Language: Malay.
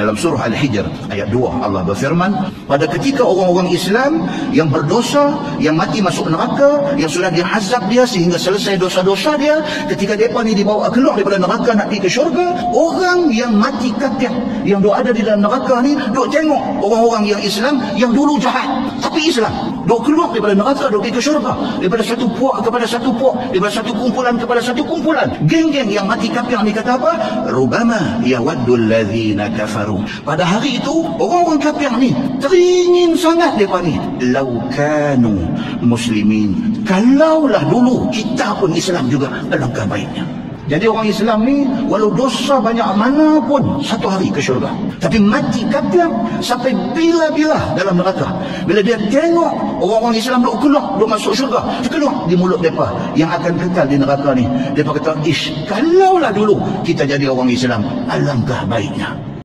Dalam surah Al-Hijr ayat 2 Allah berfirman, pada ketika orang-orang Islam yang berdosa, yang mati masuk neraka, yang sudah diazab dia sehingga selesai dosa-dosa dia, ketika mereka ni dibawa keluar daripada neraka nak pergi ke syurga, orang yang mati kafir yang duk ada di dalam neraka ni duk tengok orang-orang yang Islam yang dulu jahat tapi Islam duk keluar daripada neraka, duk pergi ke syurga, daripada satu puak kepada satu puak, daripada satu kumpulan kepada satu kumpulan. Geng-geng yang mati kafir ni kata apa? Rubama yawaddul ladzina kafaru. Pada hari itu orang-orang kafir ni teringin sangat mereka ni lau kanu muslimin, kalaulah dulu kita pun Islam juga, alangkah baiknya. Jadi orang Islam ni walau dosa banyak mana pun satu hari ke syurga, tapi mati kafir sampai bila-bila dalam neraka. Bila dia tengok orang-orang Islam duk keluar, duk masuk syurga, keluar di mulut mereka yang akan kekal di neraka ni, mereka kata, ish, kalaulah dulu kita jadi orang Islam, alangkah baiknya.